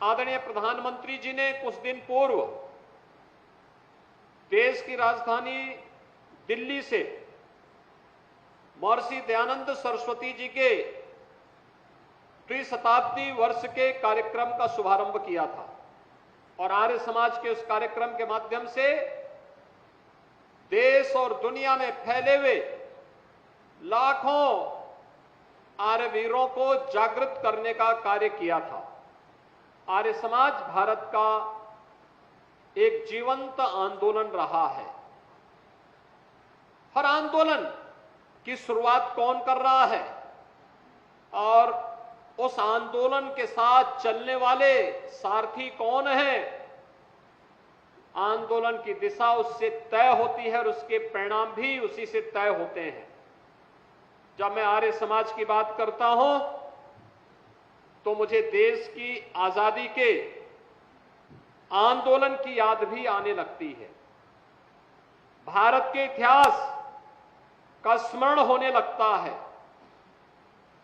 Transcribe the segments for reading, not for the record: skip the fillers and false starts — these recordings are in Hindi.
आदरणीय प्रधानमंत्री जी ने कुछ दिन पूर्व देश की राजधानी दिल्ली से महर्षि दयानंद सरस्वती जी के त्रिशताब्दी वर्ष के कार्यक्रम का शुभारंभ किया था और आर्य समाज के उस कार्यक्रम के माध्यम से देश और दुनिया में फैले हुए लाखों आर्य वीरों को जागृत करने का कार्य किया था। आर्य समाज भारत का एक जीवंत आंदोलन रहा है। हर आंदोलन की शुरुआत कौन कर रहा है और उस आंदोलन के साथ चलने वाले सारथी कौन है, आंदोलन की दिशा उससे तय होती है और उसके परिणाम भी उसी से तय होते हैं। जब मैं आर्य समाज की बात करता हूं तो मुझे देश की आजादी के आंदोलन की याद भी आने लगती है। भारत के इतिहास का स्मरण होने लगता है।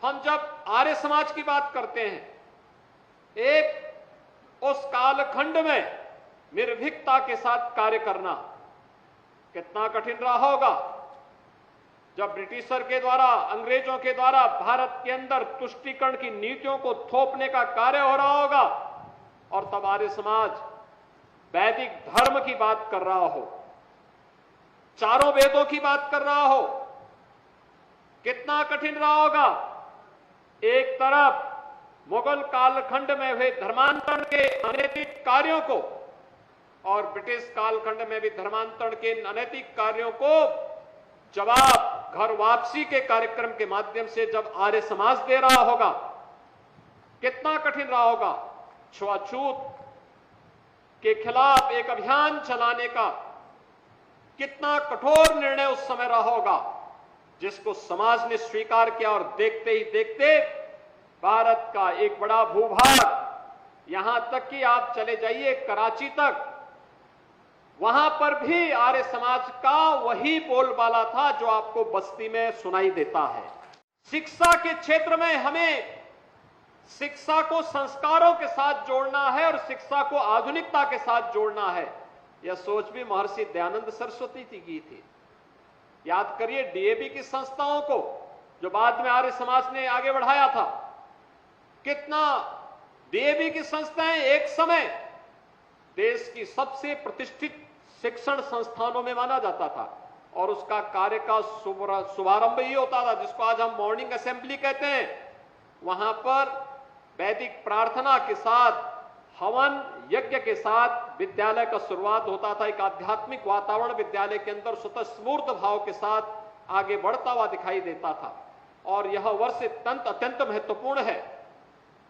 हम जब आर्य समाज की बात करते हैं, एक उस कालखंड में निर्भीकता के साथ कार्य करना कितना कठिन रहा होगा, जब ब्रिटिशर के द्वारा, अंग्रेजों के द्वारा भारत के अंदर तुष्टीकरण की नीतियों को थोपने का कार्य हो रहा होगा और तब आर्य समाज वैदिक धर्म की बात कर रहा हो, चारों वेदों की बात कर रहा हो, कितना कठिन रहा होगा। एक तरफ मुगल कालखंड में हुए धर्मांतरण के अनैतिक कार्यों को और ब्रिटिश कालखंड में भी धर्मांतरण के अनैतिक कार्यों को जवाब घर वापसी के कार्यक्रम के माध्यम से जब आर्य समाज दे रहा होगा, कितना कठिन रहा होगा। छुआछूत के खिलाफ एक अभियान चलाने का कितना कठोर निर्णय उस समय रहा होगा, जिसको समाज ने स्वीकार किया और देखते ही देखते भारत का एक बड़ा भूभाग, यहां तक कि आप चले जाइए कराची तक, वहां पर भी आर्य समाज का वही बोलबाला था जो आपको बस्ती में सुनाई देता है। शिक्षा के क्षेत्र में हमें शिक्षा को संस्कारों के साथ जोड़ना है और शिक्षा को आधुनिकता के साथ जोड़ना है। यह सोच भी महर्षि दयानंद सरस्वती जी की थी। याद करिए डीएवी की संस्थाओं को जो बाद में आर्य समाज ने आगे बढ़ाया था, कितना डीएवी की संस्थाएं एक समय देश की सबसे प्रतिष्ठित शिक्षण संस्थानों में माना जाता था और उसका कार्य का शुभारंभ ही होता था जिसको आज हम मॉर्निंग असेंबली कहते हैं। वहां पर वैदिक प्रार्थना के साथ, हवन यज्ञ के साथ विद्यालय का शुरुआत होता था। एक आध्यात्मिक वातावरण विद्यालय के अंदर स्वतः स्फूर्त भाव के साथ आगे बढ़ता हुआ दिखाई देता था और यह वर्ष अत्यंत महत्वपूर्ण है।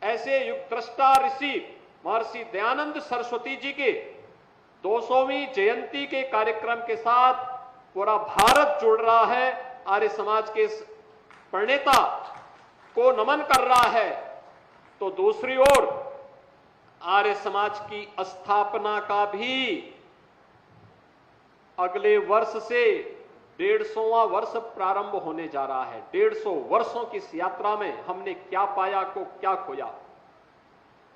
ऐसे युग दृष्टा ऋषि महर्षि दयानंद सरस्वती जी के 200वीं जयंती के कार्यक्रम के साथ पूरा भारत जुड़ रहा है, आर्य समाज के इस प्रणेता को नमन कर रहा है। तो दूसरी ओर आर्य समाज की स्थापना का भी अगले वर्ष से 150वां वर्ष प्रारंभ होने जा रहा है। 150 वर्षों की इस यात्रा में हमने क्या पाया को क्या खोया।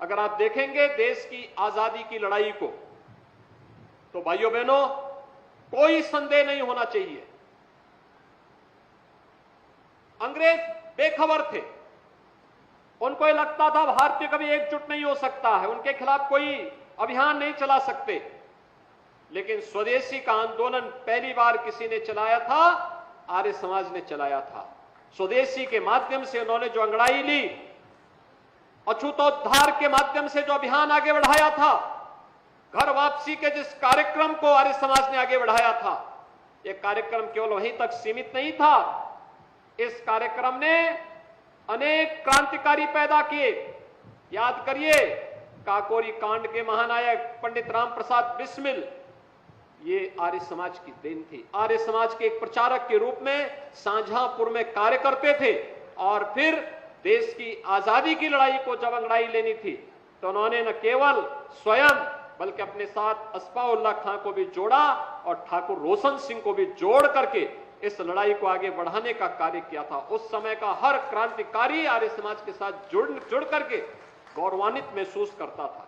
अगर आप देखेंगे देश की आजादी की लड़ाई को, तो भाइयों बहनों कोई संदेह नहीं होना चाहिए, अंग्रेज बेखबर थे। उनको यह लगता था भारतीय कभी एकजुट नहीं हो सकता है, उनके खिलाफ कोई अभियान नहीं चला सकते। लेकिन स्वदेशी का आंदोलन पहली बार किसी ने चलाया था, आर्य समाज ने चलाया था। स्वदेशी के माध्यम से उन्होंने जो अंगड़ाई ली, अछूतोद्धार के माध्यम से जो अभियान आगे बढ़ाया था, घर वापसी के जिस कार्यक्रम को आर्य समाज ने आगे बढ़ाया था, यह कार्यक्रम केवल वहीं तक सीमित नहीं था। इस कार्यक्रम ने अनेक क्रांतिकारी पैदा किए। याद करिए काकोरी कांड के महानायक पंडित राम प्रसाद बिस्मिल, ये आर्य समाज की देन थी। आर्य समाज के एक प्रचारक के रूप में शाहजहांपुर में कार्य करते थे और फिर देश की आजादी की लड़ाई को जब अंगड़ाई लेनी थी तो उन्होंने न केवल स्वयं बल्कि अपने साथ अस्फाउल्लाह खां को भी जोड़ा और ठाकुर रोशन सिंह को भी जोड़ करके इस लड़ाई को आगे बढ़ाने का कार्य किया था। उस समय का हर क्रांतिकारी आर्य समाज के साथ जुड़ करके गौरवान्वित महसूस करता था।